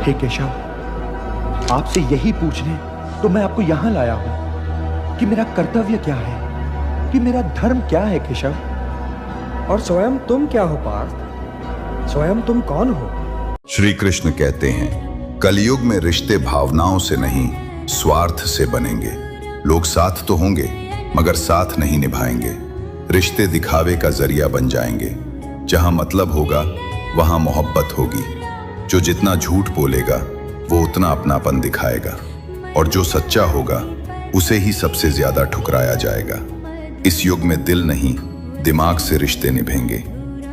हे केशव, आपसे यही पूछने तो मैं आपको यहां लाया हूं कि मेरा कर्तव्य क्या है, कि मेरा धर्म क्या है केशव। और स्वयं तुम क्या हो पार्थ? स्वयं तुम कौन हो? श्री कृष्ण कहते हैं, कलयुग में रिश्ते भावनाओं से नहीं, स्वार्थ से बनेंगे। लोग साथ तो होंगे मगर साथ नहीं निभाएंगे। रिश्ते दिखावे का जरिया बन जाएंगे। जहां मतलब होगा वहां मोहब्बत होगी। जो जितना झूठ बोलेगा वो उतना अपनापन दिखाएगा, और जो सच्चा होगा उसे ही सबसे ज्यादा ठुकराया जाएगा। इस युग में दिल नहीं, दिमाग से रिश्ते निभेंगे,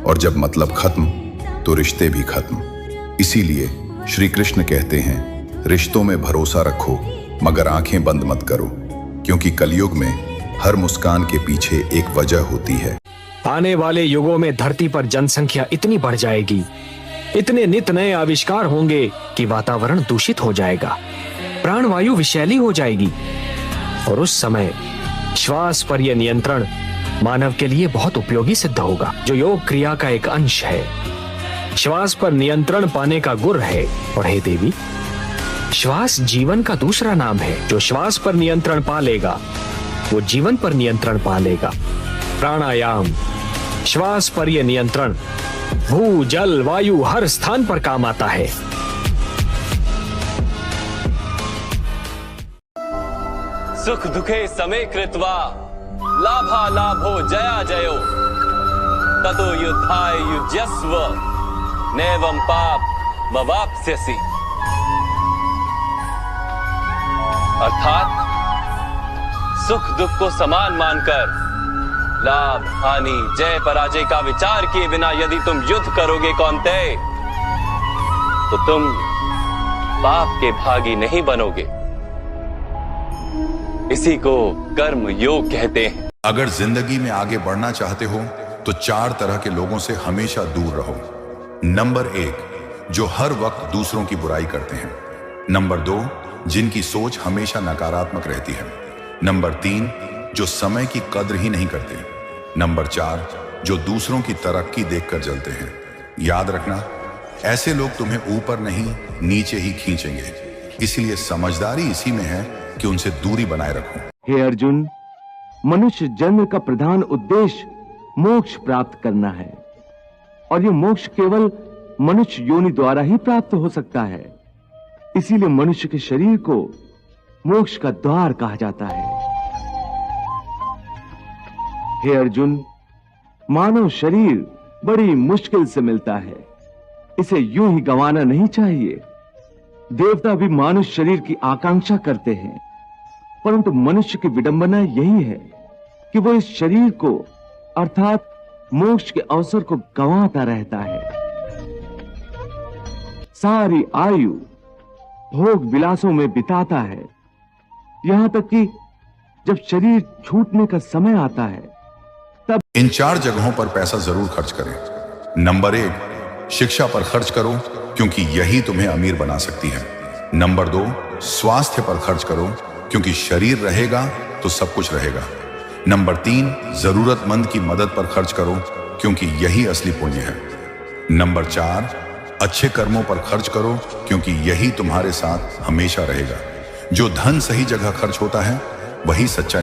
और जब मतलब खत्म तो रिश्ते भी खत्म। इसीलिए श्री कृष्ण कहते हैं, रिश्तों में भरोसा रखो मगर आंखें बंद मत करो, क्योंकि कलयुग में हर मुस्कान के पीछे एक वजह होती है। आने वाले युगों में धरती पर जनसंख्या इतनी बढ़ जाएगी, इतने नित नए आविष्कार होंगे कि वातावरण दूषित हो जाएगा, प्राणवायु विषैली हो जाएगी, और उस समय श्वास पर यह नियंत्रण मानव के लिए बहुत उपयोगी सिद्ध होगा, जो योग क्रिया का एक अंश है। श्वास पर नियंत्रण पाने का गुर है। और हे देवी, श्वास जीवन का दूसरा नाम है। जो श्वास पर नियंत्रण पा लेगा वो जीवन पर नियंत्रण पा लेगा। प्राणायाम, श्वास पर यह नियंत्रण भू जल वायु हर स्थान पर काम आता है। सुख दुखे समे कृत्वा लाभा लाभो जया जयो ततो युद्धाय युज्यस्व नैवं पाप मवाप्स्यसि। अर्थात सुख दुख को समान मानकर लाभ हानि जय पराजय का विचार किए बिना यदि तुम युद्ध करोगे कौन्तेय, तो तुम पाप के भागी नहीं बनोगे। इसी को कर्म योग कहते हैं। अगर जिंदगी में आगे बढ़ना चाहते हो तो 4 तरह के लोगों से हमेशा दूर रहो। नंबर 1, जो हर वक्त दूसरों की बुराई करते हैं। नंबर 2, जिनकी सोच हमेशा नकारात्मक रहती है। नंबर 3, जो समय की कद्र ही नहीं करते। नंबर 4, जो दूसरों की तरक्की देखकर जलते हैं। याद रखना, ऐसे लोग तुम्हें ऊपर नहीं नीचे ही खींचेंगे। इसलिए समझदारी इसी में है कि उनसे दूरी बनाए रखो। हे अर्जुन, मनुष्य जन्म का प्रधान उद्देश्य मोक्ष प्राप्त करना है, और यह मोक्ष केवल मनुष्य योनि द्वारा ही प्राप्त हो सकता है। इसीलिए मनुष्य के शरीर को मोक्ष का द्वार कहा जाता है। हे अर्जुन, मानव शरीर बड़ी मुश्किल से मिलता है। इसे यूं ही गंवाना नहीं चाहिए। देवता भी मानव शरीर की आकांक्षा करते हैं, परंतु मनुष्य की विडंबना यही है कि वो इस शरीर को अर्थात मोक्ष के अवसर को गंवाता रहता है। सारी आयु भोग विलासों में बिताता है, यहां तक कि जब शरीर छूटने का समय आता है तब इन 4 जगहों पर पैसा जरूर खर्च करें। नंबर 1, शिक्षा पर खर्च करो, क्योंकि यही तुम्हें अमीर बना सकती है। नंबर 2, स्वास्थ्य पर खर्च करो, क्योंकि शरीर रहेगा तो सब कुछ रहेगा। नंबर 3, जरूरतमंद की मदद पर खर्च करो, क्योंकि यही असली पुण्य है। नंबर 4, अच्छे कर्मों पर खर्च करो, क्योंकि यही तुम्हारे साथ हमेशा रहेगा। जो धन सही जगह खर्च होता है वही सच्चा